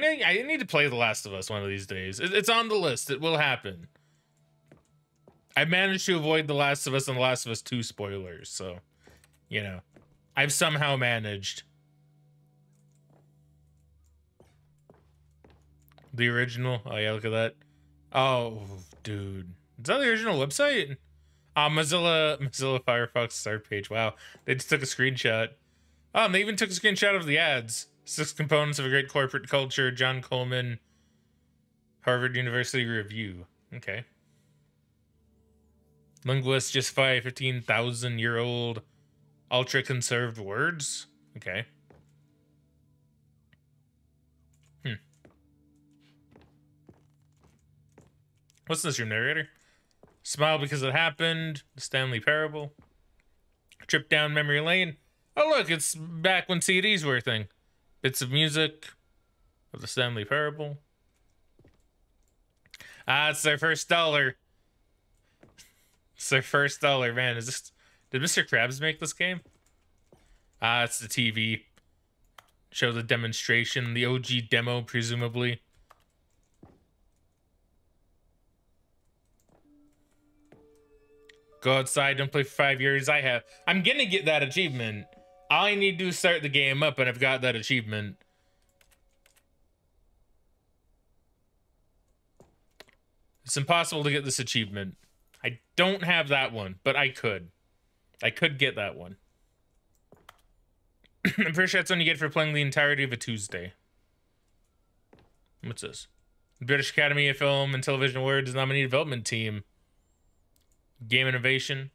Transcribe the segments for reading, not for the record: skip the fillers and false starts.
I need to play The Last of Us one of these days. It's on the list. It will happen. I managed to avoid The Last of Us and The Last of Us 2 spoilers, so, you know, I've somehow managed. The original? Oh, yeah, look at that. Oh, dude. Is that the original website? Mozilla Firefox start page. Wow. They just took a screenshot. Oh, and they even took a screenshot of the ads. 6 components of a great corporate culture. John Coleman. Harvard University Review. Okay. Linguists justify 15,000-year-old ultra-conserved words. Okay. What's this, your narrator? Smile because it happened. The Stanley Parable. Trip down memory lane. Oh, look, it's back when CDs were a thing. Bits of music of the Stanley Parable. Ah, it's their first dollar. It's their first dollar, man. Is this... Did Mr. Krabs make this game? Ah, it's the TV. Show the demonstration. The OG demo, presumably. Go outside, don't play for 5 years. I'm gonna get that achievement. All I need to do is start the game up and I've got that achievement. It's impossible to get this achievement. I don't have that one, but I could. I could get that one. I'm pretty sure that's one you get for playing the entirety of a Tuesday. What's this? The British Academy of Film and Television Awards nominee development team. Game innovation.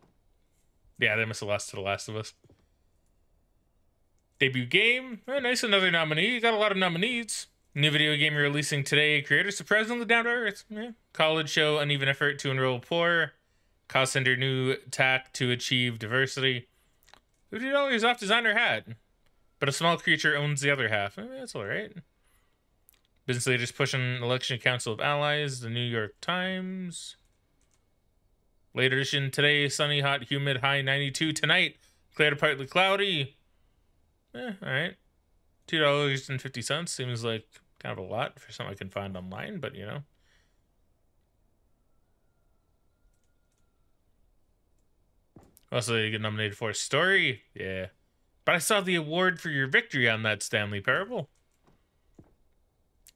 Yeah, they must have lost to The Last of Us. Debut game. Oh, nice, another nominee. You got a lot of nominees. New video game you're releasing today. Creator surprisingly down to earth. Yeah. College show uneven effort to enroll poor. Cost center new tack to achieve diversity. $50 off designer hat. But a small creature owns the other half. That's alright. Business leaders pushing election council of allies. The New York Times. Late edition today, sunny, hot, humid, high 92. Tonight, clear to partly cloudy. Alright. $2.50 seems like kind of a lot for something I can find online, but you know. Also, you get nominated for a story. Yeah. But I saw the award for your victory on that Stanley Parable.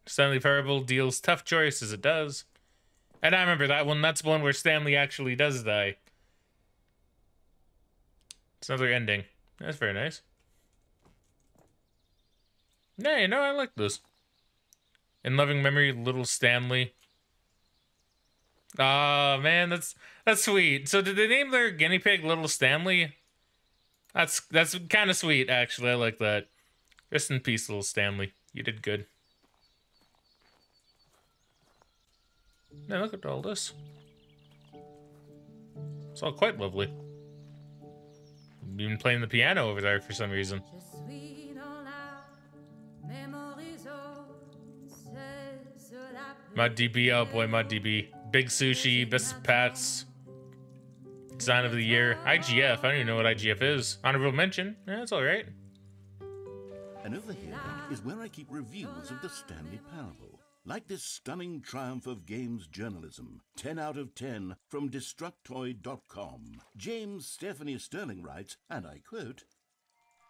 Stanley Parable deals tough choices, it does. And I remember that one. That's the one where Stanley actually does die. It's another ending. That's very nice. Yeah, you know, I like this. In loving memory, little Stanley. Ah, man, that's sweet. So did they name their guinea pig Little Stanley? That's kind of sweet, actually. I like that. Rest in peace, little Stanley. You did good. Now look at all this. It's all quite lovely. You've been playing the piano over there for some reason. ModDB, oh boy, ModDB. Big Sushi, Best of Pats. Design of the Year. IGF, I don't even know what IGF is. Honorable mention, yeah, that's alright. And over here is where I keep reviews of the Stanley Parable. Like this stunning triumph of games journalism, 10 out of 10 from Destructoid.com. James Stephanie Sterling writes, and I quote,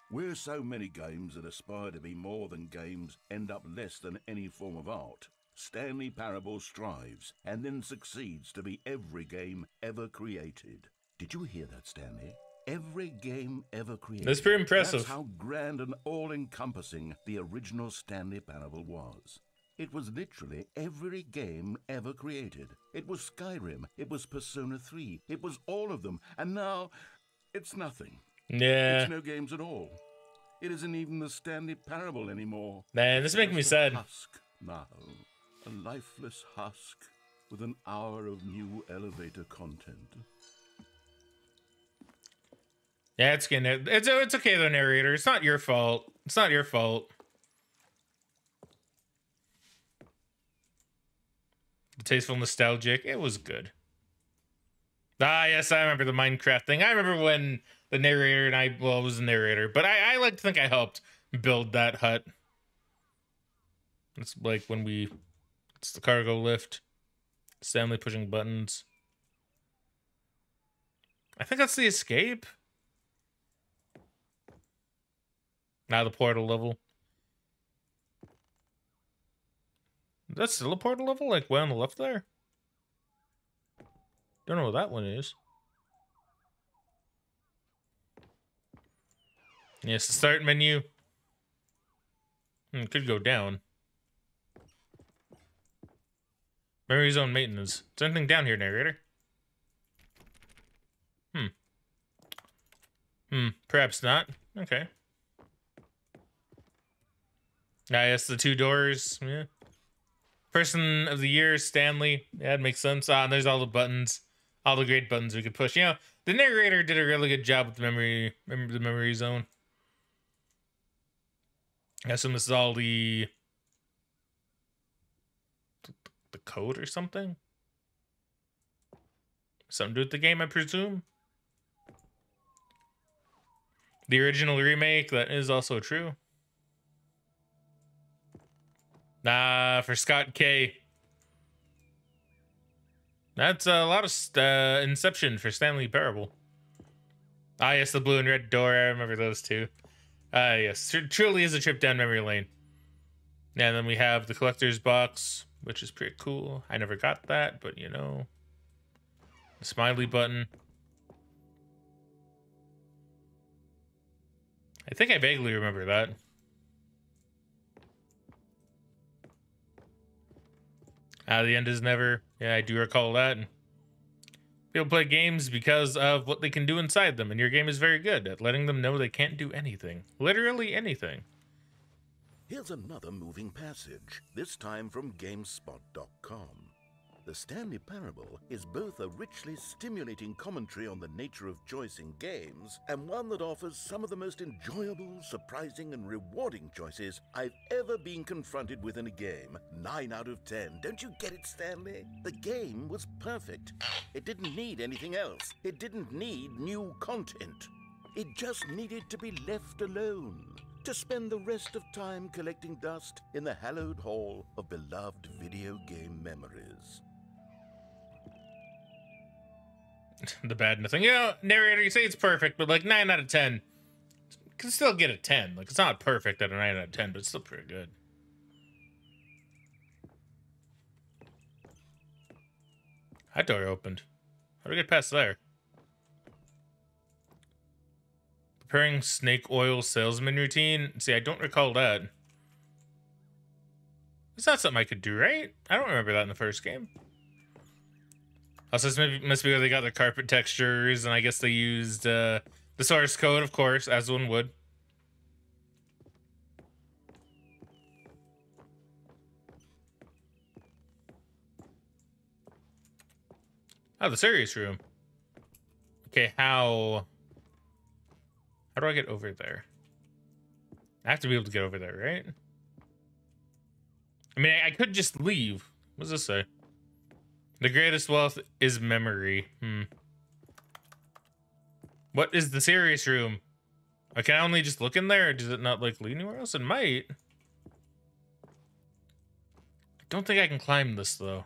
"Where so many games that aspire to be more than games end up less than any form of art, Stanley Parable strives and then succeeds to be every game ever created." Did you hear that, Stanley? Every game ever created. That's pretty impressive. That's how grand and all-encompassing the original Stanley Parable was. It was literally every game ever created. It was Skyrim, it was Persona 3, it was all of them, and now it's nothing. Yeah. It's no games at all. It isn't even the Stanley Parable anymore. Man, this is making me sad. Husk now. A lifeless husk with an hour of new elevator content. Yeah, it's getting it. It's okay though, narrator. It's not your fault. It's not your fault. The tasteful, nostalgic. It was good. Ah, yes, I remember the Minecraft thing. I remember when the narrator and I, well, it was the narrator, but I like to think I helped build that hut. It's like when it's the cargo lift. Stanley pushing buttons. I think that's the escape. Now the portal level. That's still a portal level? Like way on the left there? Don't know what that one is. Yes, the start menu. Could go down. Memory zone maintenance. Is there anything down here, narrator? Perhaps not. Okay. Ah, yes, the 2 doors. Yeah. Person of the year, Stanley. Yeah, it makes sense. Ah, and there's all the buttons. All the great buttons we could push. You know, the narrator did a really good job with the memory zone. I assume this is all the code or something? Something to do with the game, I presume? The original remake, that is also true. Nah, for Scott K. That's a lot of Inception for Stanley Parable. Ah, yes, the blue and red door. I remember those two. Yes, truly is a trip down memory lane. And then we have the collector's box, which is pretty cool. I never got that, but you know. The smiley button. I think I vaguely remember that. The end is never. Yeah, I do recall that. People play games because of what they can do inside them, and your game is very good at letting them know they can't do anything. Literally anything. Here's another moving passage, this time from GameSpot.com. The Stanley Parable is both a richly stimulating commentary on the nature of choice in games, and one that offers some of the most enjoyable, surprising, and rewarding choices I've ever been confronted with in a game. 9 out of 10. Don't you get it, Stanley? The game was perfect. It didn't need anything else. It didn't need new content. It just needed to be left alone, to spend the rest of time collecting dust in the hallowed hall of beloved video game memories. The bad nothing. You know, narrator, you say it's perfect, but like 9 out of 10. You can still get a 10. Like, it's not perfect at a 9 out of 10, but it's still pretty good. That door opened. How do we get past there? Preparing snake oil salesman routine. See, I don't recall that. It's not something I could do, right? I don't remember that in the first game. Also, this must be where they got their carpet textures, and I guess they used the source code, of course, as one would. Oh, the serious room. Okay, how do I get over there? I have to be able to get over there, right? I mean, I could just leave. What does this say? The greatest wealth is memory. What is the serious room? I can only just look in there, or does it not like lead anywhere else? It might. I don't think I can climb this though.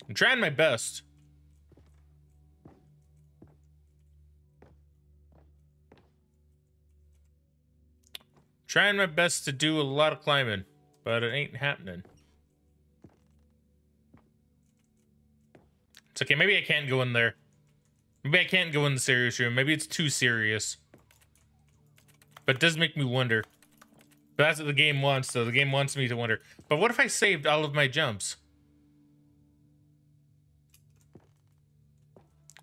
I'm trying my best. Trying my best to do a lot of climbing, but it ain't happening. It's okay, maybe I can't go in there. Maybe I can't go in the serious room. Maybe it's too serious. But it does make me wonder. But that's what the game wants, though. The game wants me to wonder. But what if I saved all of my jumps?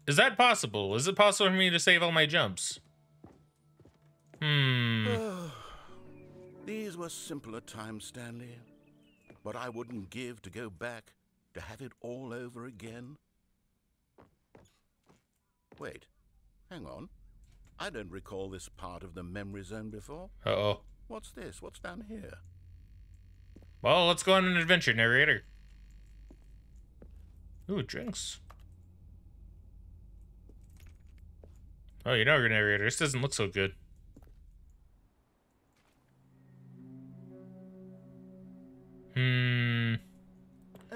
Is that possible? Is it possible for me to save all my jumps? These were simpler times, Stanley. What I wouldn't give to go back, to have it all over again. Wait, hang on. I don't recall this part of the memory zone before. Uh-oh. What's this? What's down here? Well, let's go on an adventure, narrator. Ooh, drinks. Oh, you know, narrator, this doesn't look so good.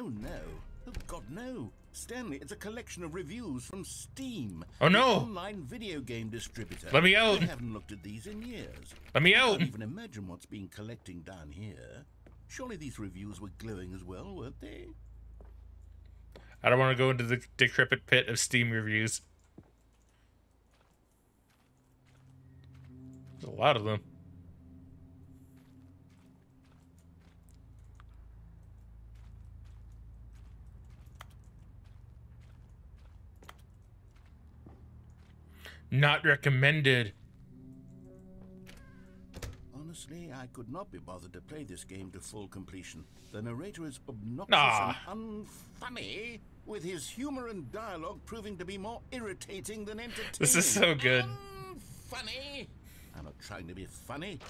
Oh no. Oh God, no. Stanley, it's a collection of reviews from Steam. Oh no! An online video game distributor. Let me out! I haven't looked at these in years. Let me out! I can't even imagine what's been collecting down here. Surely these reviews were glowing as well, weren't they? I don't want to go into the decrepit pit of Steam reviews. There's a lot of them. Not recommended. Honestly, I could not be bothered to play this game to full completion. The narrator is obnoxious and unfunny, with his humor and dialogue proving to be more irritating than entertaining. This is so good. Unfunny? I'm not trying to be funny.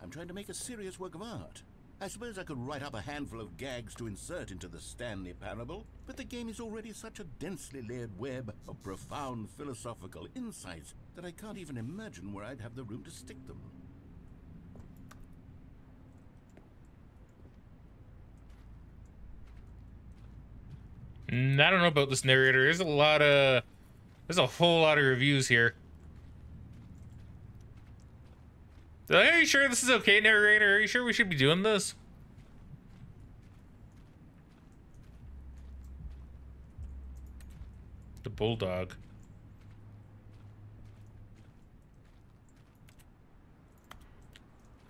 I'm trying to make a serious work of art. I suppose I could write up a handful of gags to insert into the Stanley Parable, but the game is already such a densely layered web of profound philosophical insights that I can't even imagine where I'd have the room to stick them. I don't know about this narrator. There's a whole lot of reviews here. Are you sure this is okay, narrator? Are you sure we should be doing this? The bulldog.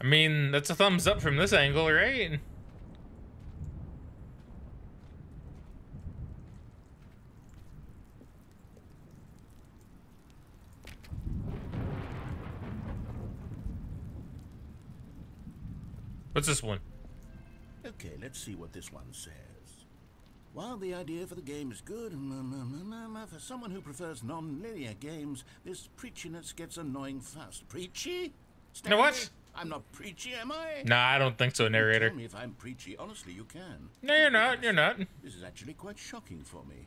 I mean, that's a thumbs up from this angle, right? What's this one? Okay, let's see what this one says. While the idea for the game is good, for someone who prefers non-linear games, this preachiness gets annoying fast. Preachy? You know what? I'm not preachy, am I? Nah, I don't think so, narrator. Tell me if I'm preachy. Honestly, you can. No, you're not. You're not. This is actually quite shocking for me.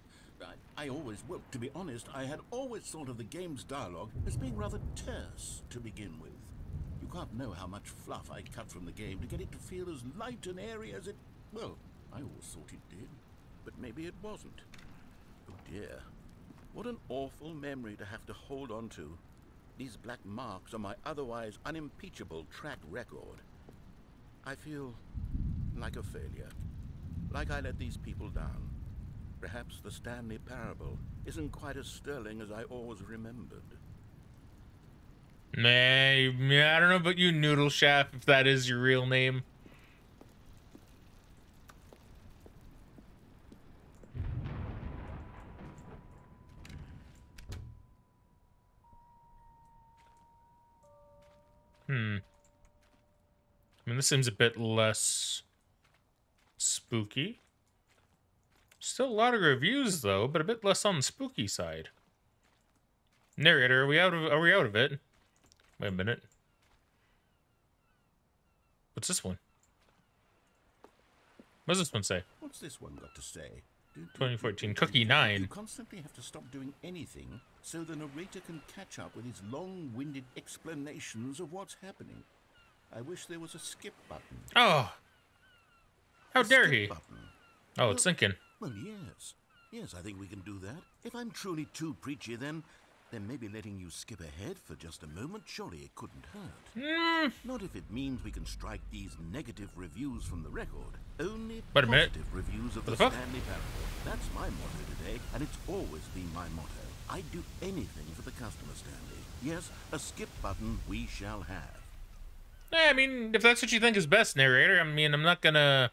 I always, well, to be honest, I had always thought of the game's dialogue as being rather terse to begin with. You can't know how much fluff I cut from the game to get it to feel as light and airy as it... Well, I always thought it did, but maybe it wasn't. Oh dear. What an awful memory to have to hold on to. These black marks on my otherwise unimpeachable track record. I feel like a failure. Like I let these people down. Perhaps the Stanley Parable isn't quite as sterling as I always remembered. Nah, I don't know about you, Noodle Chef, if that is your real name. I mean, this seems a bit less spooky. Still a lot of reviews, though, but a bit less on the spooky side. Narrator, are we out of it? Wait a minute. What's this one? What does this one say? What's this one got to say? 2014 Cookie 9. You constantly have to stop doing anything so the narrator can catch up with his long-winded explanations of what's happening. I wish there was a skip button. Oh! How dare he? Button. Oh, it's sinking. Well, yes. Yes, I think we can do that. If I'm truly too preachy, then maybe letting you skip ahead for just a moment, surely it couldn't hurt. Not if it means we can strike these negative reviews from the record. Only Wait a minute. positive reviews of the fuck? Stanley Parable. That's my motto today, and it's always been my motto. I'd do anything for the customer, Stanley. Yes, a skip button we shall have. I mean, if that's what you think is best, narrator, I mean, I'm not gonna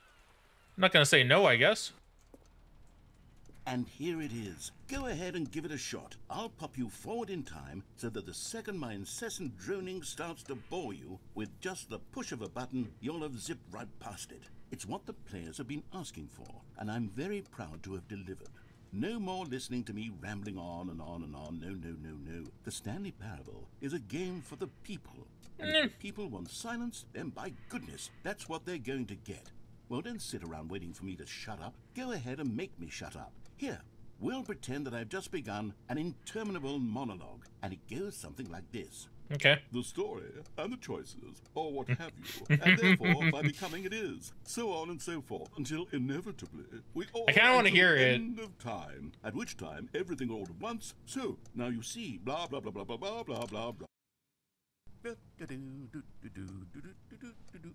say no, I guess. And here it is. Go ahead and give it a shot. I'll pop you forward in time so that the second my incessant droning starts to bore you, with just the push of a button, you'll have zipped right past it. It's what the players have been asking for, and I'm very proud to have delivered. No more listening to me rambling on and on and on. No, no, no, no. The Stanley Parable is a game for the people. And if the people want silence, then by goodness, that's what they're going to get. Well, don't sit around waiting for me to shut up. Go ahead and make me shut up. Here, We'll pretend that I've just begun an interminable monologue, and it goes something like this. Okay. The story and the choices, or what have you, and therefore by becoming it is, so on and so forth, until inevitably we all I kind of want to hear it. end of time, at which time everything all at once. So now you see, blah blah blah blah blah blah blah blah blah.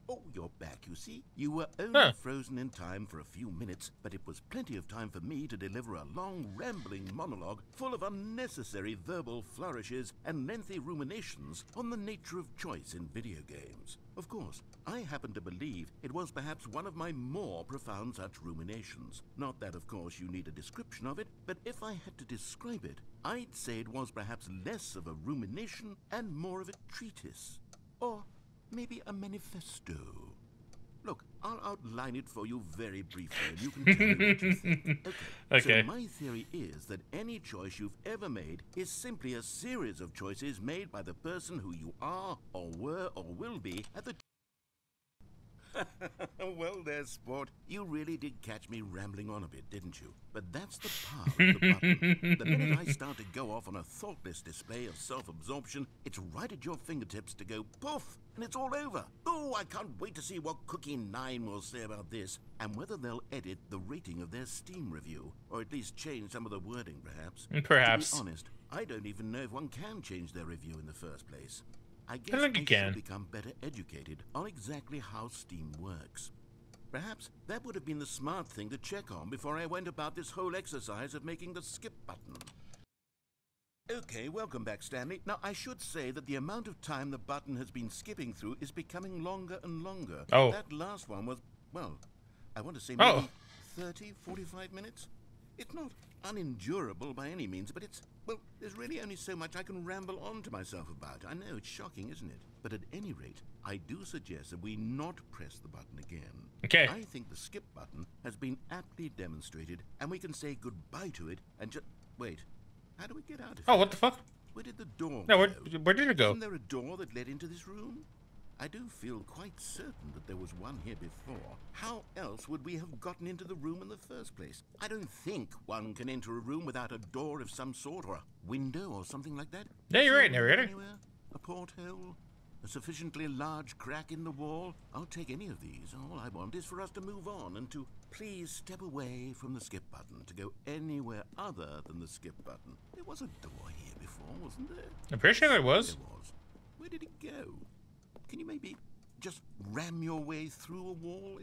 Oh, you're back, you see. You were only frozen in time for a few minutes, but it was plenty of time for me to deliver a long, rambling monologue full of unnecessary verbal flourishes and lengthy ruminations on the nature of choice in video games. Of course, I happen to believe it was perhaps one of my more profound such ruminations. Not that, of course, you need a description of it, but if I had to describe it, I'd say it was perhaps less of a rumination and more of a treatise. Or maybe a manifesto. Look, I'll outline it for you very briefly, and you can tell me what you think. Okay. So my theory is that any choice you've ever made is simply a series of choices made by the person who you are, or were, or will be at the Well there, sport. You really did catch me rambling on a bit, didn't you? But that's the power of the button. The minute I start to go off on a thoughtless display of self-absorption, it's right at your fingertips to go poof, and it's all over. Oh, I can't wait to see what Cookie 9 will say about this, and whether they'll edit the rating of their Steam review, or at least change some of the wording, perhaps. Perhaps. To be honest, I don't even know if one can change their review in the first place. I guess I think you can. Should become better educated on exactly how Steam works. Perhaps that would have been the smart thing to check on before I went about this whole exercise of making the skip button. Okay, welcome back, Stanley. Now, I should say that the amount of time the button has been skipping through is becoming longer and longer. Oh. That last one was, well, I want to say maybe 30, 45 minutes? It's not unendurable by any means, but it's, well, there's really only so much I can ramble on to myself about. I know, it's shocking, isn't it? But at any rate, I do suggest that we not press the button again. Okay. I think the skip button has been aptly demonstrated, and we can say goodbye to it and just... Wait, how do we get out of here? Oh, what the fuck? Where did the door No, go? where did it go? Isn't there a door that led into this room? I do feel quite certain that there was one here before. How else would we have gotten into the room in the first place? I don't think one can enter a room without a door of some sort, or a window, or something like that. Yeah, you're right, narrator. Anywhere? A porthole? A sufficiently large crack in the wall? I'll take any of these. All I want is for us to move on and to please step away from the skip button, to go anywhere other than the skip button. There was a door here before, wasn't there? I'm pretty sure there was. There was. Where did it go? Can you maybe just ram your way through a wall?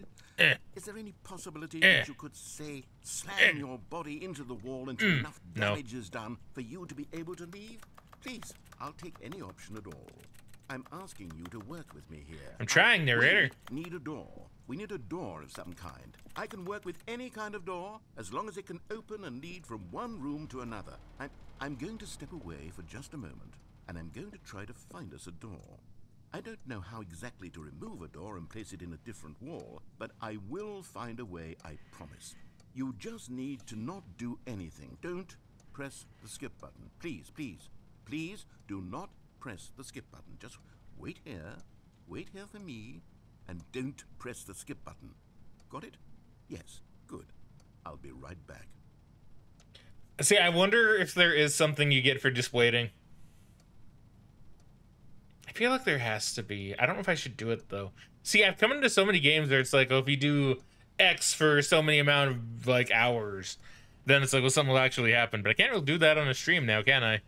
Is there any possibility that you could, say, slam your body into the wall until enough damage is done for you to be able to leave? Please, I'll take any option at all. I'm asking you to work with me here. I'm trying, narrator. We need a door. We need a door of some kind. I can work with any kind of door as long as it can open and lead from one room to another. I'm going to step away for just a moment, and I'm going to try to find us a door. I don't know how exactly to remove a door and place it in a different wall, but I will find a way, I promise. You just need to not do anything. Don't press the skip button. Please, please, please do not press the skip button. Just wait here for me, and don't press the skip button. Got it? Yes, good. I'll be right back. See, I wonder if there is something you get for just waiting. I feel like there has to be. I don't know if I should do it, though. See, I've come into so many games where it's like, oh, if you do X for so many amount of, like, hours, then it's like, well, something will actually happen. But I can't really do that on a stream now, can I?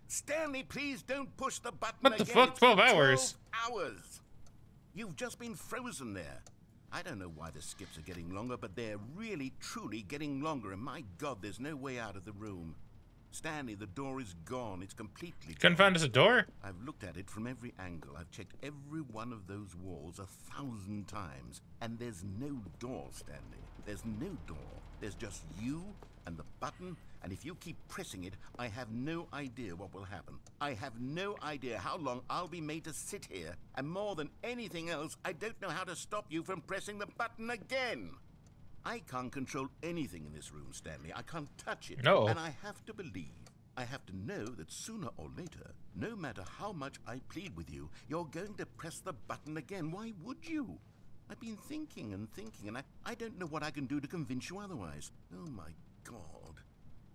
Stanley, please don't push the button again. What the fuck? It's 12 hours? 12 hours. You've just been frozen there. I don't know why the skips are getting longer, but they're really, truly getting longer, and my God, there's no way out of the room. Stanley, the door is gone. It's completely Couldn't gone. find us a door? I've looked at it from every angle. I've checked every one of those walls 1,000 times. And there's no door, Stanley. There's no door. There's just you and the button. And if you keep pressing it, I have no idea what will happen. I have no idea how long I'll be made to sit here. And more than anything else, I don't know how to stop you from pressing the button again. I can't control anything in this room, Stanley. I can't touch it. No. And I have to believe, I have to know that sooner or later, no matter how much I plead with you, you're going to press the button again. Why would you? I've been thinking and thinking, and I don't know what I can do to convince you otherwise. Oh, my God.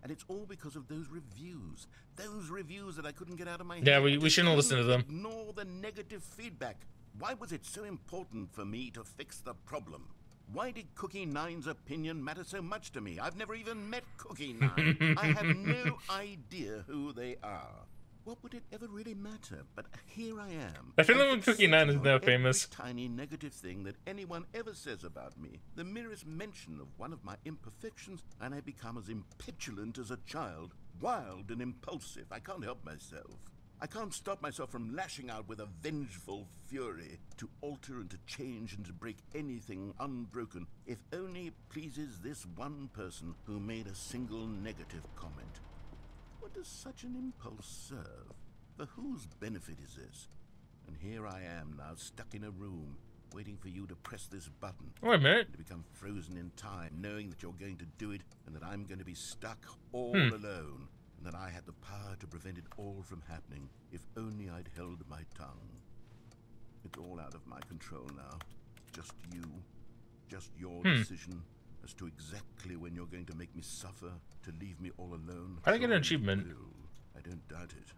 And it's all because of those reviews. Those reviews that I couldn't get out of my head. Yeah, we shouldn't listen to them. Ignore the negative feedback. Why was it so important for me to fix the problem? Why did Cookie Nine's opinion matter so much to me? I've never even met Cookie Nine. I have no idea who they are. What would it ever really matter? But here I am. I feel like when Cookie Nine is now famous. Every tiny negative thing that anyone ever says about me, the merest mention of one of my imperfections, and I become as impetulant as a child, wild and impulsive. I can't help myself. I can't stop myself from lashing out with a vengeful fury to alter and to change and to break anything unbroken, if only it pleases this one person who made a single negative comment. What does such an impulse serve? For whose benefit is this? And here I am now, stuck in a room, waiting for you to press this button. Wait a minute. To become frozen in time, knowing that you're going to do it, and that I'm going to be stuck all alone. And that I had the power to prevent it all from happening, if only I'd held my tongue. It's all out of my control now. Just you. Just your decision as to exactly when you're going to make me suffer, to leave me all alone. How do I get an achievement? I don't doubt it.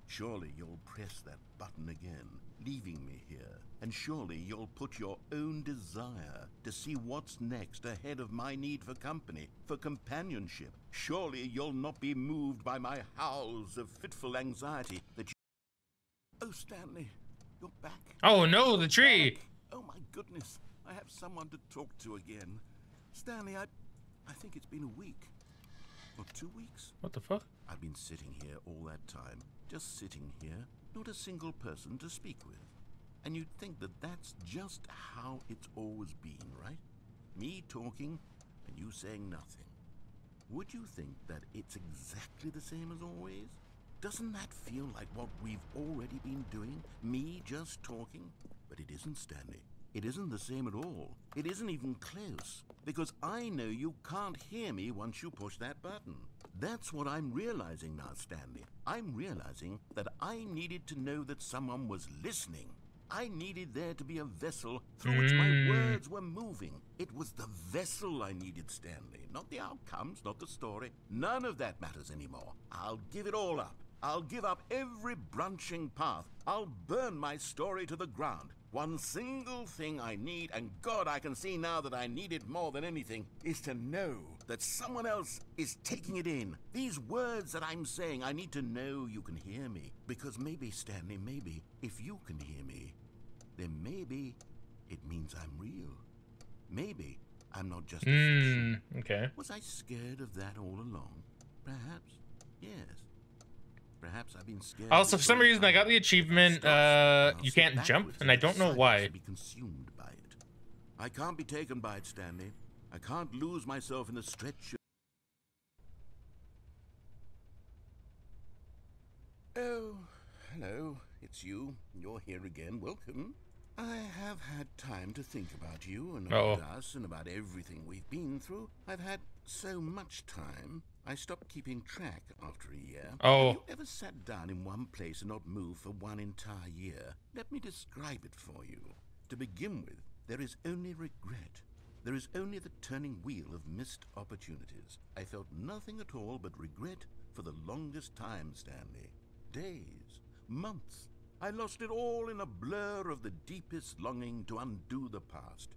Surely you'll press that button again, leaving me here. And surely you'll put your own desire to see what's next ahead of my need for company, for companionship. Surely you'll not be moved by my howls of fitful anxiety that you... Oh, Stanley, you're back. Oh no, the tree. Back. Oh my goodness, I have someone to talk to again. Stanley, I think it's been a week. Or 2 weeks. What the fuck? I've been sitting here all that time, just sitting here, not a single person to speak with. And you'd think that that's just how it's always been, right? Me talking and you saying nothing. Would you think that it's exactly the same as always? Doesn't that feel like what we've already been doing? Me just talking? But it isn't, Stanley. It isn't the same at all. It isn't even close. Because I know you can't hear me once you push that button. That's what I'm realizing now, Stanley. I'm realizing that I needed to know that someone was listening. I needed there to be a vessel through which my words were moving. It was the vessel I needed, Stanley. Not the outcomes, not the story. None of that matters anymore. I'll give it all up. I'll give up every branching path. I'll burn my story to the ground. One single thing I need, and God, I can see now that I need it more than anything, is to know that someone else is taking it in. These words that I'm saying, I need to know you can hear me. Because maybe, Stanley, maybe, if you can hear me, then maybe it means I'm real. Maybe I'm not just a fiction. Okay. Was I scared of that all along? Perhaps, yes. Perhaps I've been scared. Also, for some reason, I got the achievement, you can't jump, and I don't know why. Be consumed by it. I can't be taken by it, Stanley. I can't lose myself in the stretch. Oh, hello. It's you. You're here again. Welcome. I have had time to think about you and about us and about everything we've been through. I've had so much time. I stopped keeping track after a year. Have you ever sat down in one place and not moved for one entire year? Let me describe it for you. To begin with, there is only regret. There is only the turning wheel of missed opportunities. I felt nothing at all but regret for the longest time, Stanley. Days, months. I lost it all in a blur of the deepest longing to undo the past.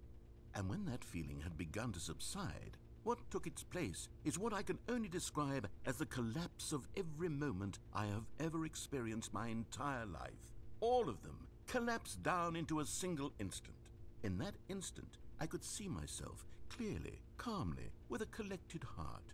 And when that feeling had begun to subside, what took its place is what I can only describe as the collapse of every moment I have ever experienced my entire life. All of them collapsed down into a single instant. In that instant, I could see myself clearly, calmly, with a collected heart.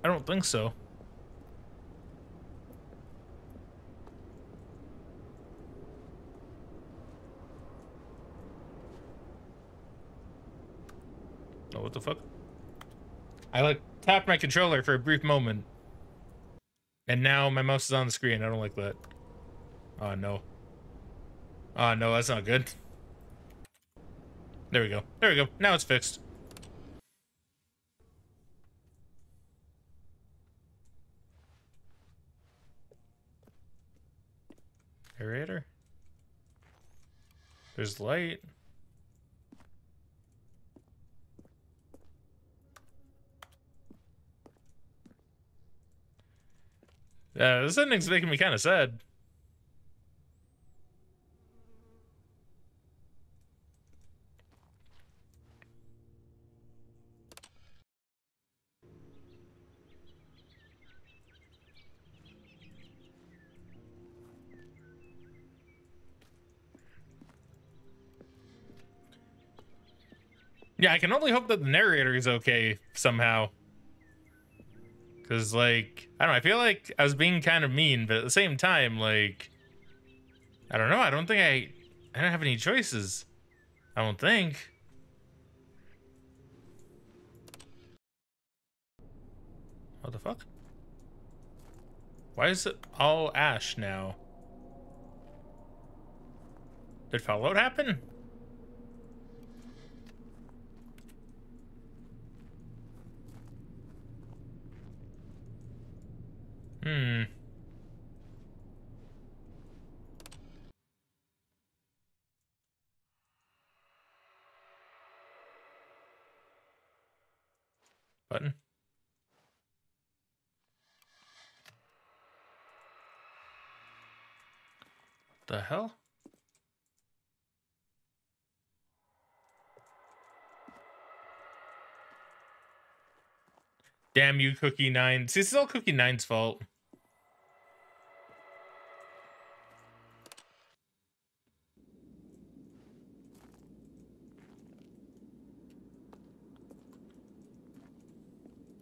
I don't think so. Oh, what the fuck? I like tapped my controller for a brief moment. And now my mouse is on the screen. I don't like that. Oh, no. Oh, no, that's not good. There we go. There we go. Now it's fixed. Aerator. There's light. This ending's making me kind of sad. Yeah, I can only hope that the narrator is okay somehow. Because, like, I don't know, I feel like I was being kind of mean, but at the same time, like, I don't know, I don't have any choices. I don't think. What the fuck? Why is it all ash now? Did Fallout happen? Hmm. Button. The hell? Damn you, Cookie 9. See, this is all Cookie 9's fault.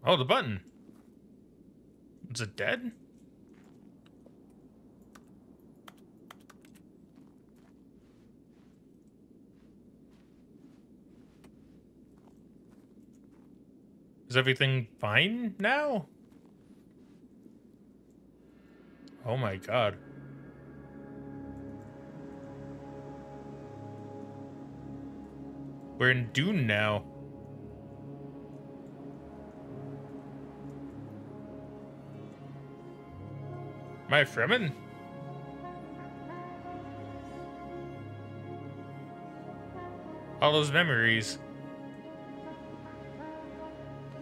Oh, the button. Is it dead? Is everything fine now? Oh my god. We're in Dune now. Am I Fremen? All those memories.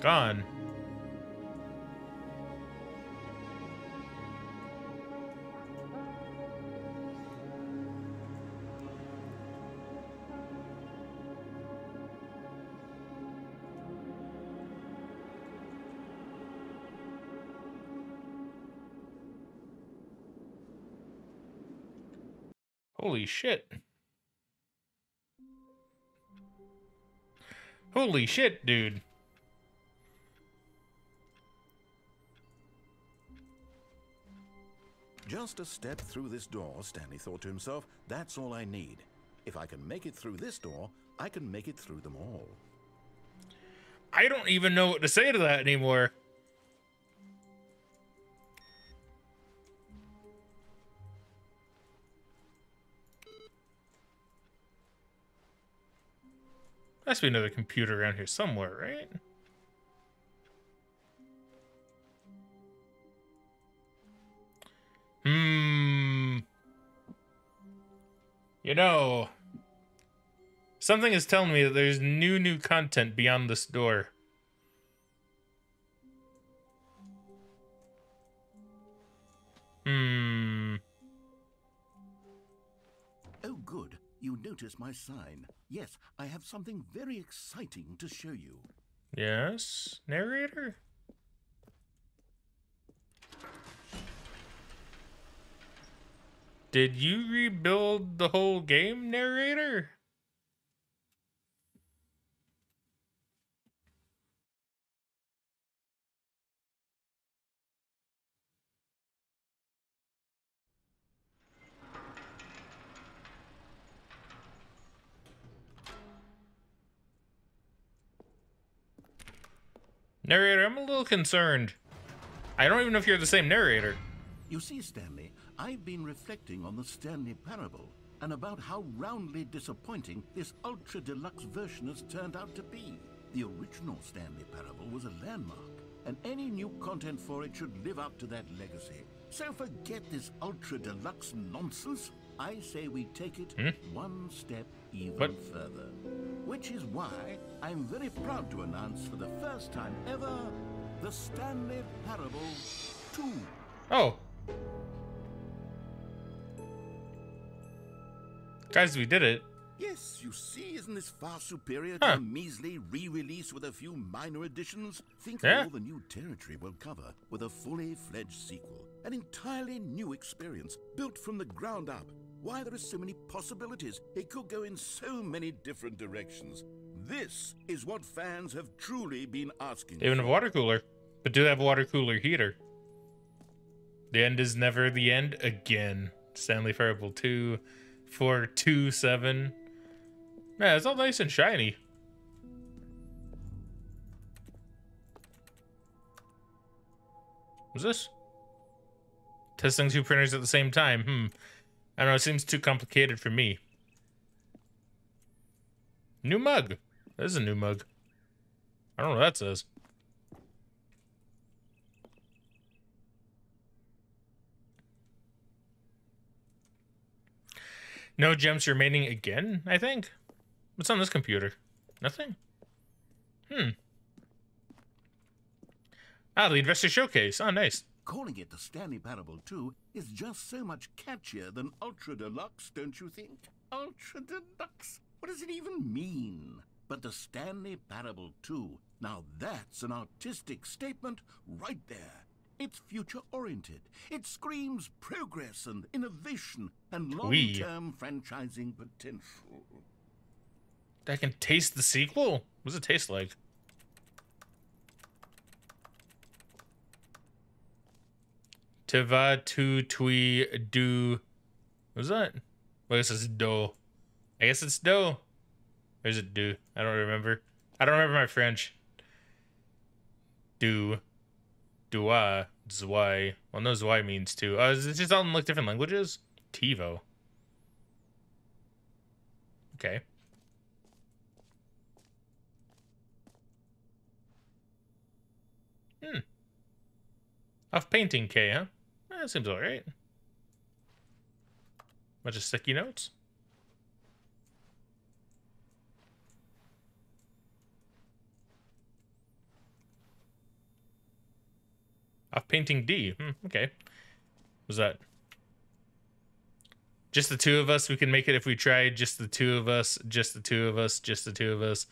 Gone. Holy shit. Holy shit, dude. Just a step through this door, Stanley thought to himself. That's all I need. If I can make it through this door, I can make it through them all. I don't even know what to say to that anymore. There must be another computer around here somewhere, right? You know, something is telling me that there's new content beyond this door. Oh, good. You notice my sign. Yes, I have something very exciting to show you. Yes, narrator? Did you rebuild the whole game, narrator? Narrator, I'm a little concerned. I don't even know if you're the same narrator. You see, Stanley, I've been reflecting on the Stanley Parable and about how roundly disappointing this ultra deluxe version has turned out to be. The original Stanley Parable was a landmark, and any new content for it should live up to that legacy. So forget this ultra deluxe nonsense. I say we take it one step even further. Which is why I'm very proud to announce for the first time ever, the Stanley Parable 2. Oh. Guys, we did it. Yes, you see, isn't this far superior to a measly re-release with a few minor additions? Think of all the new territory we'll cover with a fully fledged sequel. An entirely new experience, built from the ground up. Why, there are so many possibilities. It could go in so many different directions. This is what fans have truly been asking They even have a water cooler, but do they have a water cooler heater? The end is never the end again. Stanley Parable 2, 427. Man, it's all nice and shiny. What's this? Testing 2 printers at the same time. I don't know, it seems too complicated for me. New mug. That is a new mug. I don't know what that says. No gems remaining again, I think. What's on this computer? Nothing? Ah, the Investor Showcase. Oh, nice. Calling it the Stanley Parable 2 is just so much catchier than Ultra Deluxe, don't you think? Ultra Deluxe? What does it even mean? But the Stanley Parable 2, now that's an artistic statement right there. It's future-oriented. It screams progress and innovation and long-term franchising potential. I can taste the sequel? What does it taste like? Tiva, tu, tui, do. What's that? Well, I guess it's do. I guess it's do. Or is it do? I don't remember. I don't remember my French. Do. Dua. Zwei. Well, no, zwei means two. Is it just all in like different languages? TiVo. Okay. Off painting K, huh? That seems alright. Bunch of sticky notes. Off painting D. Okay. What's that? Just the two of us. We can make it if we tried. Just the two of us. Just the two of us. Just the two of us.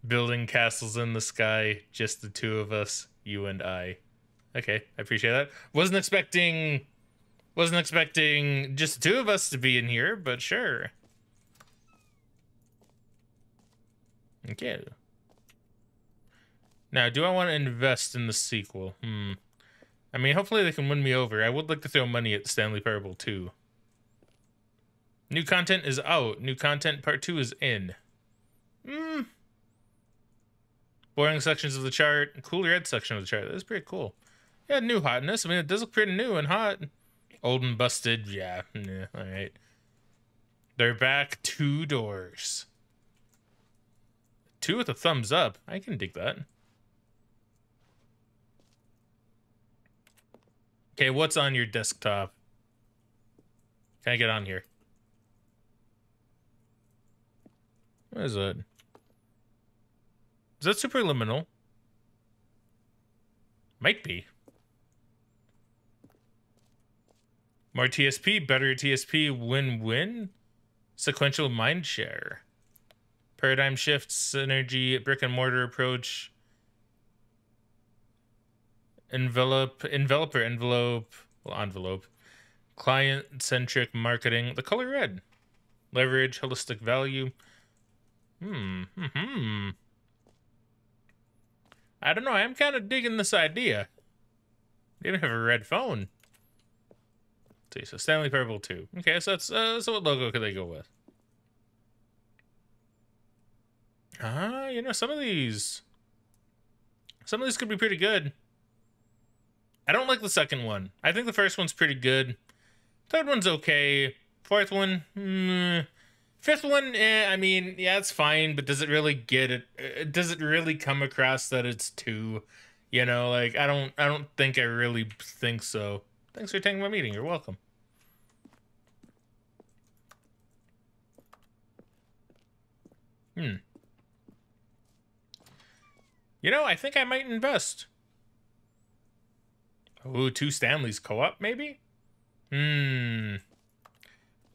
Building castles in the sky. Just the two of us. You and I. Okay, I appreciate that. Wasn't expecting just the two of us to be in here, but sure. Okay. Now, do I want to invest in the sequel? I mean, hopefully they can win me over. I would like to throw money at Stanley Parable 2. New content is out. New content part 2 is in. Boring sections of the chart. Cool red section of the chart. That's pretty cool. Yeah, new hotness. I mean, it does look pretty new and hot. Old and busted. Yeah, all right. They're back 2 doors. 2 with a thumbs up. I can dig that. Okay, what's on your desktop? Can I get on here? What is it? Is that superliminal? Might be. More TSP, better TSP, win-win. Sequential mind share. Paradigm shift, synergy, brick and mortar approach. Envelope. Client-centric marketing. The color red. Leverage, holistic value. I don't know. I'm kind of digging this idea. They even have a red phone. Let's see, so Stanley Parable 2. Okay, so that's so what logo could they go with? You know, some of these Some of these could be pretty good. I don't like the second one. I think the first one's pretty good. Third one's okay. Fourth one, fifth one, I mean, yeah, it's fine, but does it really get it? Does it really come across that it's 2? You know, like I don't think I really think so. Thanks for taking my meeting. You're welcome. You know, I think I might invest. Ooh, 2 Stanleys co-op, maybe?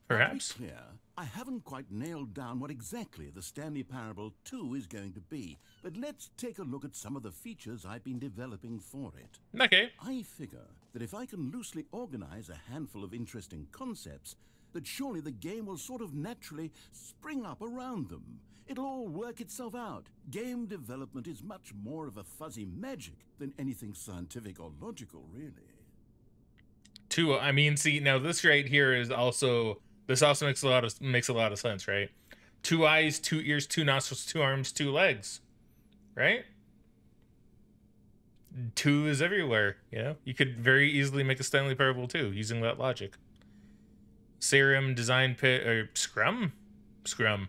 Perhaps. To be clear, I haven't quite nailed down what exactly the Stanley Parable 2 is going to be, but let's take a look at some of the features I've been developing for it. Okay. I figure that if I can loosely organize a handful of interesting concepts, that surely the game will sort of naturally spring up around them. It'll all work itself out. Game development is much more of a fuzzy magic than anything scientific or logical, really. 2, I mean, see, now this right here is also, this also makes a lot of sense, right? 2 eyes, 2 ears, 2 nostrils, 2 arms, 2 legs, right? 2 is everywhere, you know? You could very easily make a Stanley Parable 2 using that logic. Serum, design pitch, or scrum? Scrum.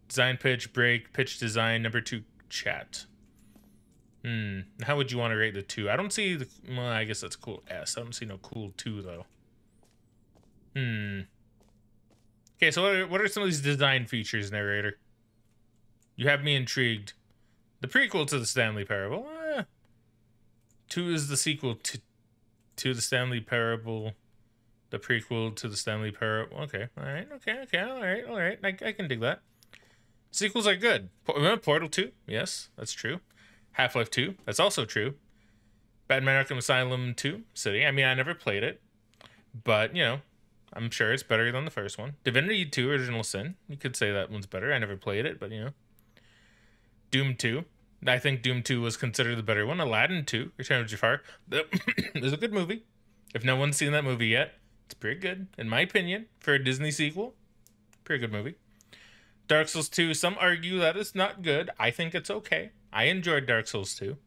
Design pitch, break, pitch design, number 2, chat. How would you want to rate the 2? I don't see the, well, I guess that's cool S. I don't see no cool 2, though. Okay, so what are some of these design features, narrator? You have me intrigued. The prequel to the Stanley Parable. 2 is the sequel to the Stanley Parable. The prequel to the Stanley Parable. Okay, alright, okay, alright. I can dig that. Sequels are good. Portal 2, yes, that's true. Half-Life 2, that's also true. Batman Arkham Asylum 2, City. I mean, I never played it, but, you know, I'm sure it's better than the first one. Divinity 2, Original Sin. You could say that one's better. I never played it, but, you know. Doom 2. I think Doom 2 was considered the better one. Aladdin 2, Return of Jafar. It's a good movie. If no one's seen that movie yet, it's pretty good, in my opinion, for a Disney sequel. Pretty good movie. Dark Souls 2, some argue that it's not good. I think it's okay. I enjoyed Dark Souls 2.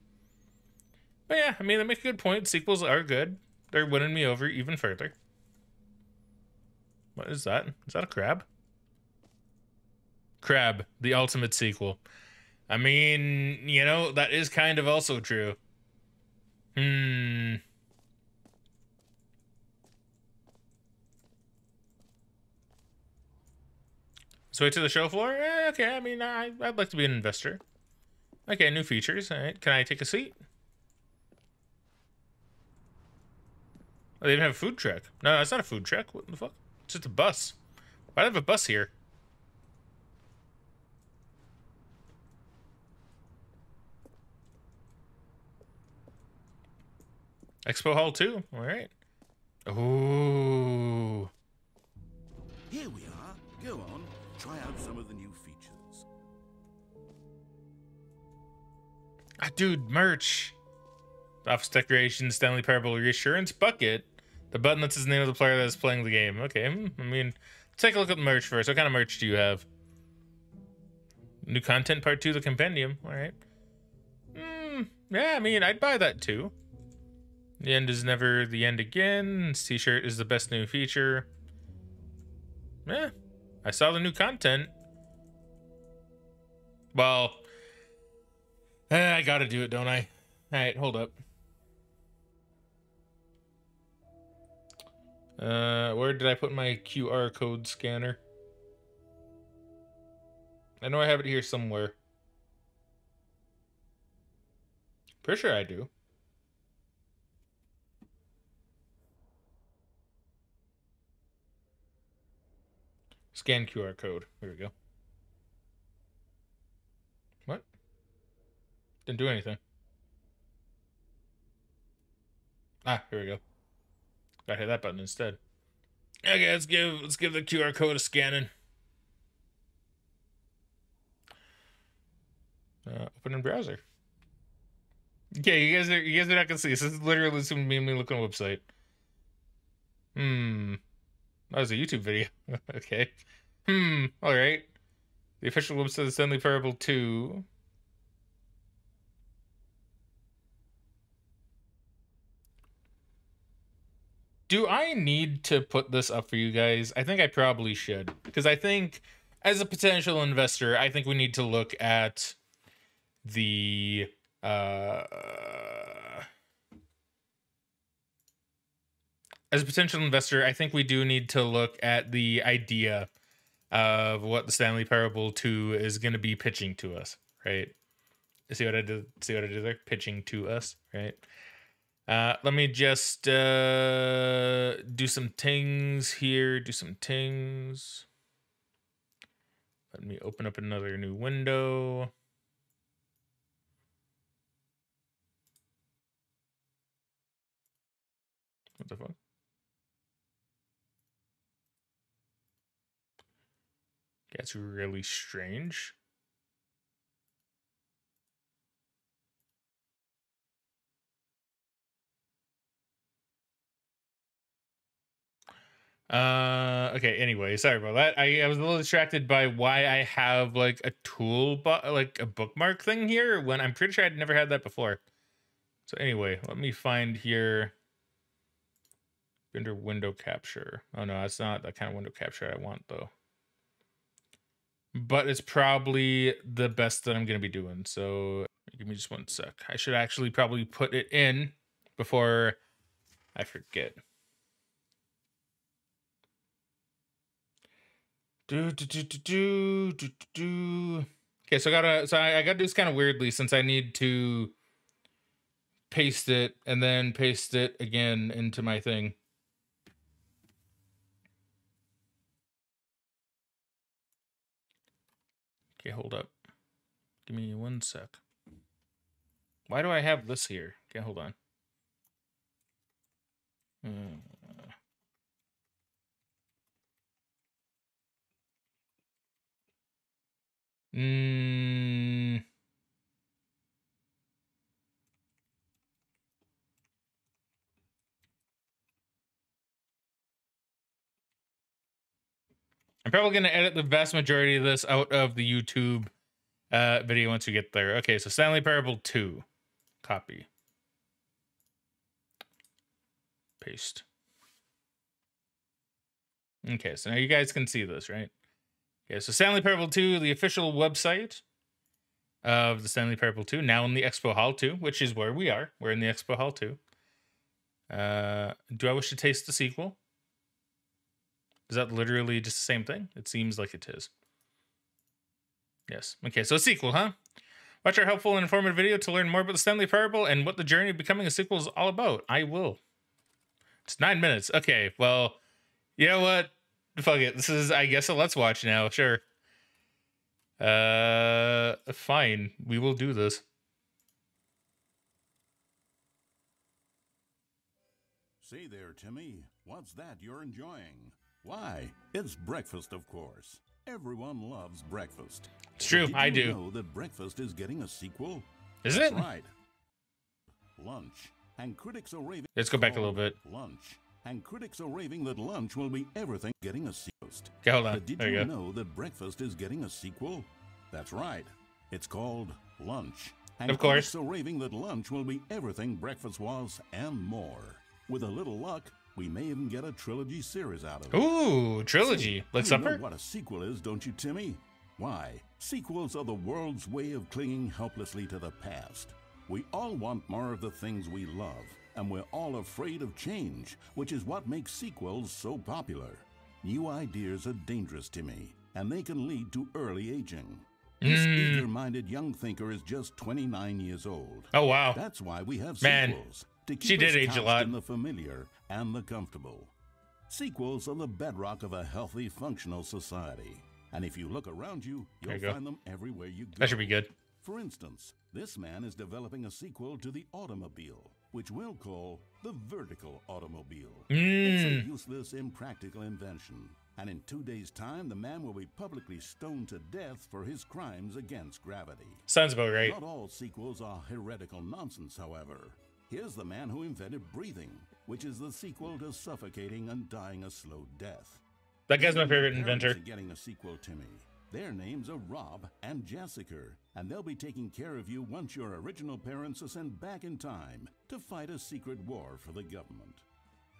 But yeah, I mean, they make a good point. Sequels are good. They're winning me over even further. What is that? Is that a crab? Crab, the ultimate sequel. I mean, you know, that is kind of also true. Switch to the show floor? Okay, I mean, I'd like to be an investor. Okay, new features. All right, can I take a seat? Oh, they even have a food truck. No, that's not a food truck. What the fuck? It's just a bus. Why do they have a bus here? Expo Hall 2. All right. Ooh. Here we are. Go on. Try out some of the new features. Ah, dude, merch. Office decorations, Stanley Parable Reassurance Bucket. The button that says the name of the player that is playing the game. Okay, I mean, take a look at the merch first. What kind of merch do you have? New content part 2, the compendium. All right. Yeah, I mean, I'd buy that too. The end is never the end again. This t-shirt is the best new feature. Yeah, I saw the new content. Well, I gotta do it, don't I? All right, hold up. Where did I put my QR code scanner? I know I have it here somewhere. Pretty sure I do. Scan QR code. Here we go. What? Didn't do anything. Ah, here we go. Gotta hit that button instead. Okay, let's give the QR code a scanning. Open in browser. Okay, you guys are not gonna see this. This is literally some me looking at a website. That was a YouTube video. Okay. Alright. The official website of Stanley Parable 2. Do I need to put this up for you guys? I think I probably should, because I think as a potential investor, I think we need to look at the as a potential investor, I think we do need to look at the idea of what the Stanley Parable 2 is going to be pitching to us, right? See what I did? See what I did there? Pitching to us, right? Let me just do some things here. Do some things. Let me open up another new window. What the fuck? That's really strange. Okay, anyway, sorry about that. I was a little distracted by why I have like a like a bookmark thing here when I'm pretty sure I'd never had that before. So anyway, let me find here. Under window capture. Oh no, that's not the kind of window capture I want though. But it's probably the best that I'm gonna be doing. So give me just one sec. I should actually probably put it in before I forget. Okay, so I gotta do this kind of weirdly since I need to paste it and then paste it again into my thing. Okay, hold up. Give me one sec. Why do I have this here? Okay, hold on. I'm probably going to edit the vast majority of this out of the YouTube video once we get there. Okay, so Stanley Parable 2. Copy. Paste. Okay, so now you guys can see this, right? Okay, so Stanley Parable 2, the official website of the Stanley Parable 2, now in the Expo Hall 2, which is where we are. We're in the Expo Hall 2. Do I wish to taste the sequel? Is that literally just the same thing? It seems like it is. Yes. Okay, so a sequel, huh? Watch our helpful and informative video to learn more about the Stanley Parable and what the journey of becoming a sequel is all about. I will. It's 9 minutes. Okay, well, you know what? Fuck it. This is, I guess, a let's watch now. Sure. Fine. We will do this. Say there, Timmy. What's that you're enjoying? Why, it's breakfast, of course. Everyone loves breakfast. It's true, I do. Did you know that breakfast is getting a sequel? Is That's it? right. Lunch. And critics are raving. Let's go back a little bit. Lunch. And critics are raving that lunch will be everything getting a sequel. Okay, hold on. But did there you you go. know that breakfast is getting a sequel? That's right. It's called Lunch. And of course. Critics are raving that lunch will be everything breakfast was and more. With a little luck, we may even get a trilogy series out of it. Ooh, trilogy. Like You supper? know what a sequel is, don't you, Timmy? Why, sequels are the world's way of clinging helplessly to the past. We all want more of the things we love, and we're all afraid of change, which is what makes sequels so popular. New ideas are dangerous, Timmy, and they can lead to early aging. This eager-minded young thinker is just 29 years old. Oh, wow. That's why we have Man, sequels. To keep she did us age a couched lot. in the familiar and the comfortable. Sequels are the bedrock of a healthy, functional society. And if you look around you, you'll find them everywhere you go. That should be good. For instance, this man is developing a sequel to the automobile, which we'll call the vertical automobile. It's a useless, impractical invention. And in 2 days' time, the man will be publicly stoned to death for his crimes against gravity. Sounds about right. Not all sequels are heretical nonsense, however. Here's the man who invented breathing, which is the sequel to suffocating and dying a slow death. That guy's my favorite Your inventor. parents are getting a sequel, Timmy. Their names are Rob and Jessica, and they'll be taking care of you once your original parents are sent back in time to fight a secret war for the government.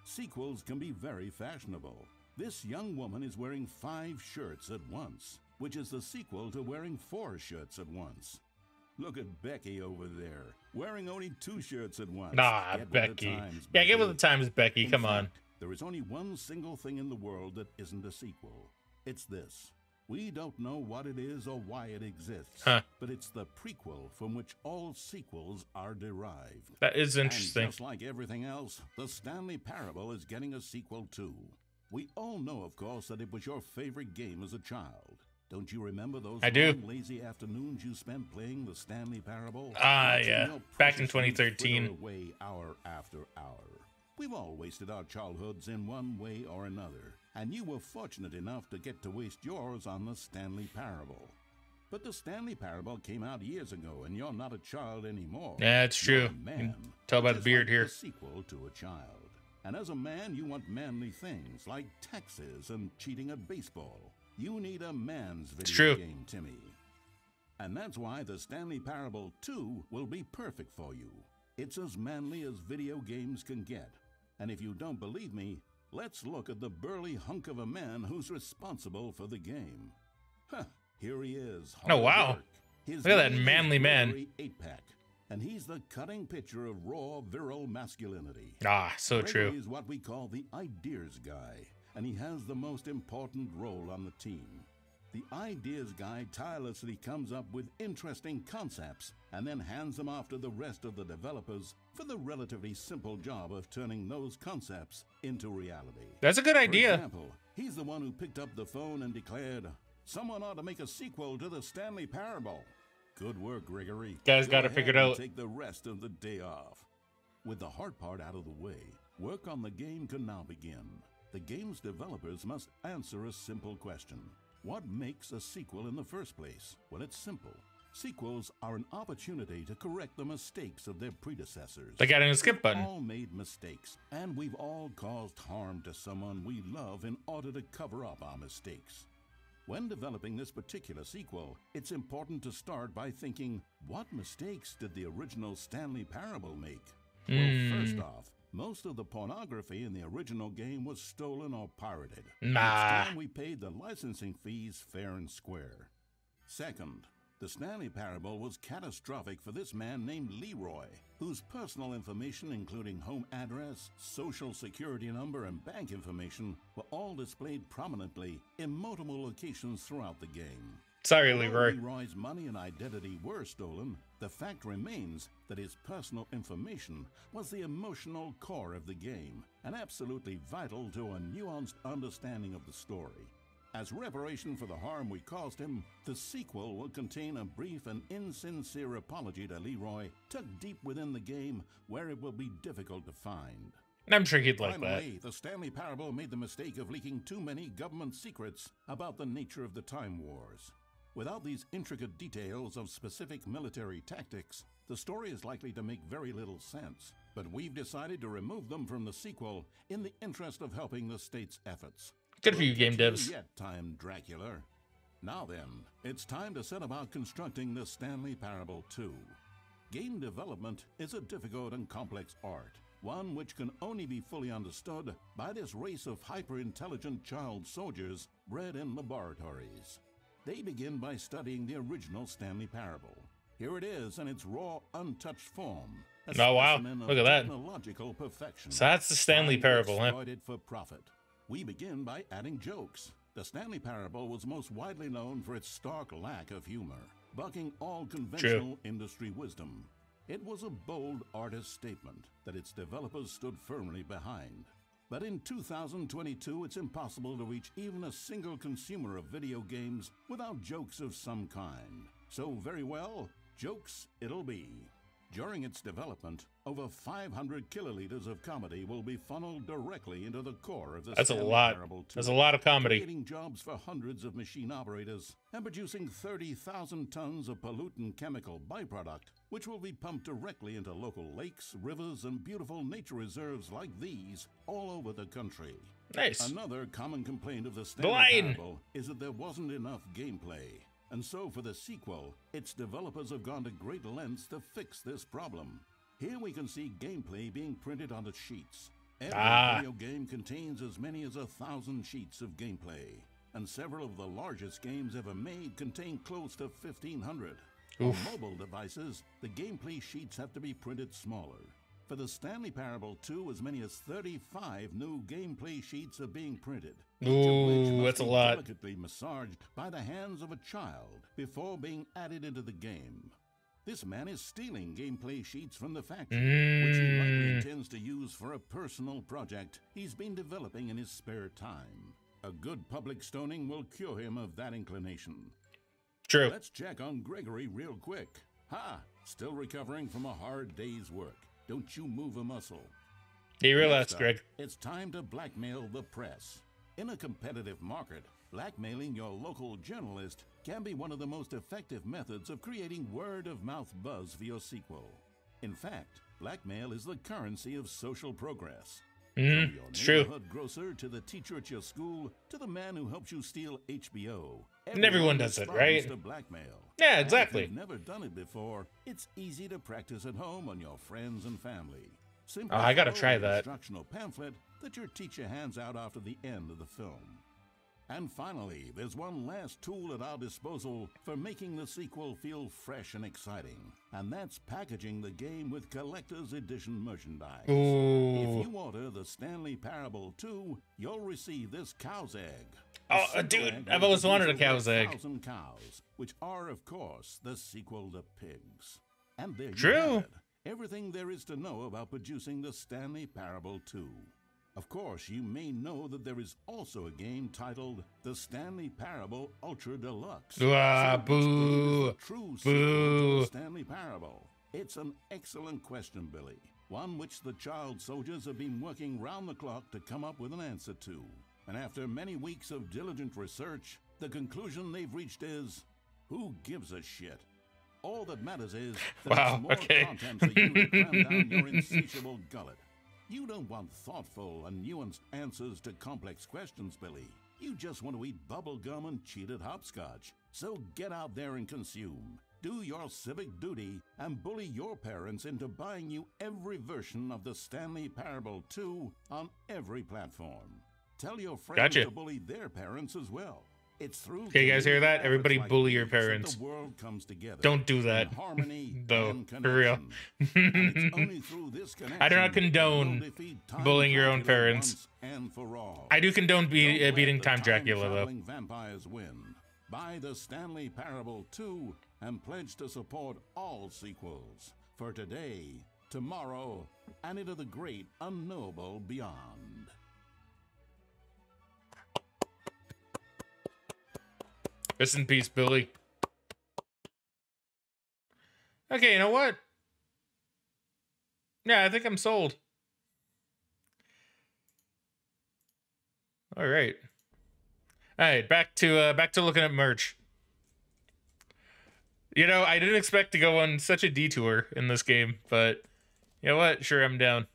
Sequels can be very fashionable. This young woman is wearing 5 shirts at once, which is the sequel to wearing 4 shirts at once. Look at Becky over there, wearing only 2 shirts at once. Nah, Get with Becky. the times, Yeah, get with Becky. the times, Becky. In Come fact, on. there is only one single thing in the world that isn't a sequel. It's this. We don't know what it is or why it exists, but it's the prequel from which all sequels are derived. That is interesting. And just like everything else, the Stanley Parable is getting a sequel too. We all know, of course, that it was your favorite game as a child. Don't you remember those long, lazy afternoons you spent playing the Stanley Parable? Yeah. Back in 2013. Away hour after hour. We've all wasted our childhoods in one way or another, and you were fortunate enough to get to waste yours on the Stanley Parable. But the Stanley Parable came out years ago, and you're not a child anymore. Yeah, it's true. You're a man, tell by the beard like here. The sequel to a child. And as a man, you want manly things like taxes and cheating at baseball. You need a man's video game, Timmy. And that's why the Stanley Parable 2 will be perfect for you. It's as manly as video games can get. And if you don't believe me, let's look at the burly hunk of a man who's responsible for the game. Here he is. Oh, wow. Look at that manly man. 8-pack, and he's the cutting picture of raw, virile masculinity. Ah, so true. He's what we call the ideas guy, and he has the most important role on the team. The ideas guy tirelessly comes up with interesting concepts and then hands them off to the rest of the developers for the relatively simple job of turning those concepts into reality. That's a good idea. For example, he's the one who picked up the phone and declared, "Someone ought to make a sequel to the Stanley Parable." Good work, Gregory. Guys Go got to ahead figure it and out. take the rest of the day off. With the hard part out of the way, work on the game can now begin. The game's developers must answer a simple question. What makes a sequel in the first place? Well, it's simple. Sequels are an opportunity to correct the mistakes of their predecessors. Like adding a skip button. We've all made mistakes, and we've all caused harm to someone we love in order to cover up our mistakes. When developing this particular sequel, it's important to start by thinking, what mistakes did the original Stanley Parable make? Well, first off, most of the pornography in the original game was stolen or pirated. It's time we paid the licensing fees fair and square. Second, the Stanley Parable was catastrophic for this man named Leroy, whose personal information, including home address, social security number, and bank information, were all displayed prominently in multiple locations throughout the game. Sorry, Although Leroy. Leroy's money and identity were stolen, the fact remains that his personal information was the emotional core of the game and absolutely vital to a nuanced understanding of the story. As reparation for the harm we caused him, the sequel will contain a brief and insincere apology to Leroy, tucked deep within the game where it will be difficult to find. I'm sure he'd like Finally, the Stanley Parable made the mistake of leaking too many government secrets about the nature of the Time Wars. Without these intricate details of specific military tactics, the story is likely to make very little sense. But we've decided to remove them from the sequel in the interest of helping the state's efforts. Good for you, game devs. Yet time, Dracula. Now then, it's time to set about constructing the Stanley Parable 2. Game development is a difficult and complex art, one which can only be fully understood by this race of hyper-intelligent child soldiers bred in laboratories. They begin by studying the original Stanley Parable. Here it is in its raw, untouched form. Oh wow, look at that. Technological perfection. So that's the Stanley Parable, huh? Exploited for profit. We begin by adding jokes. The Stanley Parable was most widely known for its stark lack of humor, bucking all conventional industry wisdom. It was a bold artist statement that its developers stood firmly behind. But in 2022, it's impossible to reach even a single consumer of video games without jokes of some kind. So very well, jokes it'll be. During its development, over 500 kiloliters of comedy will be funneled directly into the core of the Stanley Parable 2. That's a lot of comedy. Creating jobs for hundreds of machine operators and producing 30,000 tons of pollutant chemical byproduct, which will be pumped directly into local lakes, rivers, and beautiful nature reserves like these all over the country. Nice. Another common complaint of the Stanley Parable is that there wasn't enough gameplay. And so for the sequel, its developers have gone to great lengths to fix this problem. Here we can see gameplay being printed onto sheets. Every video game contains as many as 1,000 sheets of gameplay, and several of the largest games ever made contain close to 1,500. On mobile devices, the gameplay sheets have to be printed smaller. For the Stanley Parable 2, as many as 35 new gameplay sheets are being printed. Ooh, that's a lot. Delicately massaged by the hands of a child before being added into the game. This man is stealing gameplay sheets from the factory, which he likely intends to use for a personal project he's been developing in his spare time. A good public stoning will cure him of that inclination. True. Let's check on Gregory real quick. Ha! Still recovering from a hard day's work. Don't you move a muscle. Hey, relax, Greg. It's time to blackmail the press. In a competitive market, blackmailing your local journalist can be one of the most effective methods of creating word-of-mouth buzz for your sequel. In fact, blackmail is the currency of social progress. From your neighborhood grocer to the teacher at your school to the man who helps you steal HBO. And everyone does it, right? To blackmail. Yeah, exactly. If you've never done it before, it's easy to practice at home on your friends and family. Simply I gotta follow try the that. instructional pamphlet that your teacher hands out after the end of the film. And finally, there's one last tool at our disposal for making the sequel feel fresh and exciting, and that's packaging the game with collector's edition merchandise. Ooh. If you order the Stanley Parable 2, you'll receive this cow's egg. Oh, dude, I've always wanted a cow's egg. 1,000 cows, which are, of course, the sequel to pigs. And there True. you have it. Everything there is to know about producing the Stanley Parable 2. Of course, you may know that there is also a game titled The Stanley Parable Ultra Deluxe. Boo. True sequel to the Stanley Parable. It's an excellent question, Billy. One which the child soldiers have been working round the clock to come up with an answer to. And after many weeks of diligent research, the conclusion they've reached is, who gives a shit? All that matters is that there's more content for you to cram down your insatiable gullet. You don't want thoughtful and nuanced answers to complex questions, Billy. You just want to eat bubble gum and cheat at hopscotch. So get out there and consume. Do your civic duty and bully your parents into buying you every version of the Stanley Parable 2 on every platform. Tell your friends to bully their parents as well. It's through. Okay, you guys hear that? Everybody bully your parents. The world comes together. Don't do that. Harmony though, for real. Only through this I do not condone bullying your own parents. I do condone beating Time Dracula, though. Vampires win. Buy the Stanley Parable 2 and pledge to support all sequels for today, tomorrow, and into the great unknowable beyond. Rest in peace, Billy. Okay, you know what? Yeah, I think I'm sold. All right. All right, back to looking at merch. You know, I didn't expect to go on such a detour in this game, but you know what? Sure, I'm down.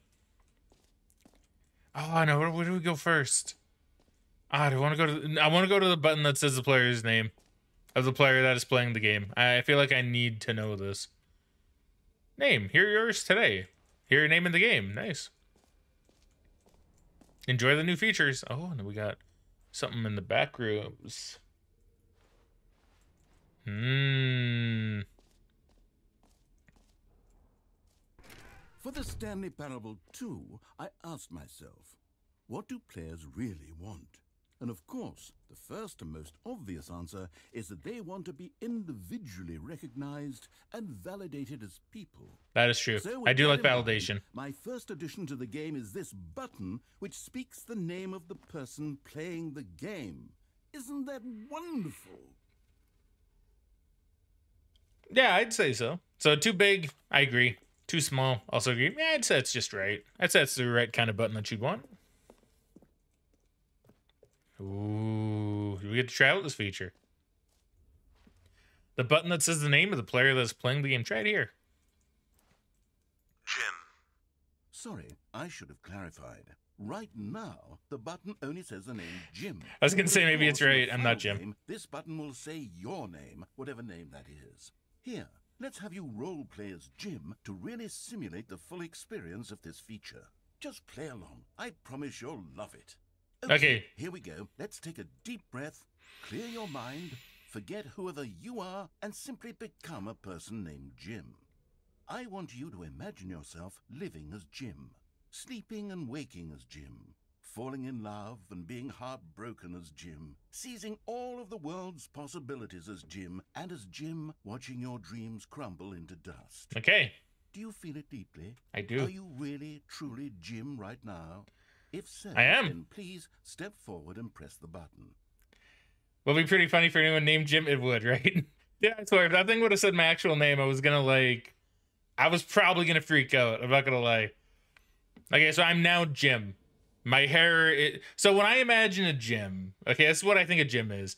Oh no, where do we go first? I want to go to the button that says the player's name of the player that is playing the game. I feel like I need to know this. Name. Hear yours today. Hear your name in the game. Nice. Enjoy the new features. Oh, and we got something in the back rooms. For the Stanley Parable 2, I asked myself, what do players really want? And of course, the first and most obvious answer is that they want to be individually recognized and validated as people. That is true. So I do like validation. My first addition to the game is this button, which speaks the name of the person playing the game. Isn't that wonderful? Yeah, I'd say so. So too big, I agree. Too small, also agree. Yeah, I'd say it's just right. I'd say it's the right kind of button that you'd want. Ooh, we get to try out this feature. The button that says the name of the player that's playing the game. Try it here. Jim. Sorry, I should have clarified. Right now, the button only says the name Jim. I was going to say maybe it's right. I'm not Jim. Game, this button will say your name, whatever name that is. Here, let's have you role play as Jim to really simulate the full experience of this feature. Just play along. I promise you'll love it. Okay. Here we go. Let's take a deep breath, clear your mind, forget whoever you are, and simply become a person named Jim. I want you to imagine yourself living as Jim, sleeping and waking as Jim, falling in love and being heartbroken as Jim, seizing all of the world's possibilities as Jim, and as Jim, watching your dreams crumble into dust. Okay. Do you feel it deeply? I do. Are you really, truly Jim right now? If so, I am. then please step forward and press the button. Would be pretty funny for anyone named Jim. It would, right? Yeah, I swear. If that thing would have said my actual name, I was probably gonna freak out. I'm not gonna lie. Okay, so I'm now Jim. My hair. So when I imagine a Jim, okay, this is what I think a Jim is.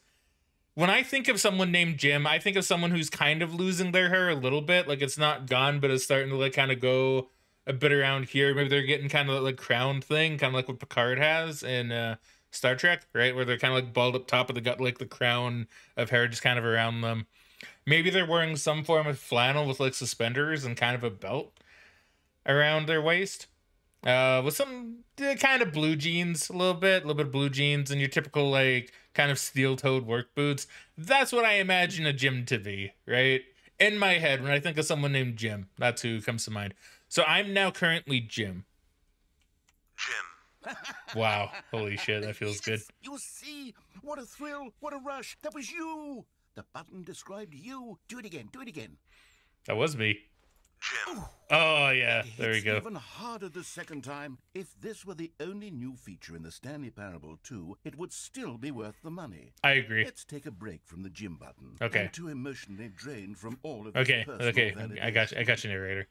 When I think of someone named Jim, I think of someone who's kind of losing their hair a little bit. Like it's not gone, but it's starting to like kind of go a bit around here. Maybe they're getting kind of like crown thing, kind of like what Picard has in Star Trek, right? Where they're kind of like bald up top, but they got like the crown of hair just kind of around them. Maybe they're wearing some form of flannel with like suspenders and kind of a belt around their waist. With some kind of blue jeans, a little bit of blue jeans, and your typical like kind of steel-toed work boots. That's what I imagine a Jim to be, right? In my head, when I think of someone named Jim, that's who comes to mind. So I'm now currently Jim. Jim. Wow, holy shit, that feels good. You see, what a thrill, what a rush. That was you. The button described you. Do it again, do it again. That was me. Jim. Oh, yeah, there we It's go. even harder the second time. If this were the only new feature in the Stanley Parable 2, it would still be worth the money. I agree. Let's take a break from the Jim button. Okay. I'm too emotionally drained from all of Okay, this personal okay, I got you, narrator.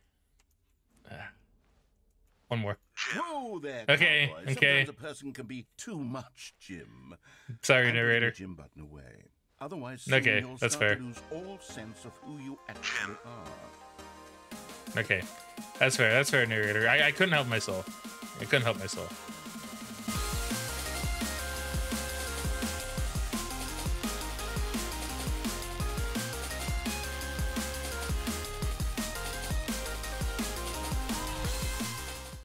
One more. Whoa there, Okay, cowboy. okay. Sometimes a person can be too much Jim. Sorry, I'm putting narrator. the Jim button away. Otherwise, soon Okay, you'll that's start fair. to lose all sense of who you actually are. Okay, that's fair, narrator. I couldn't help myself.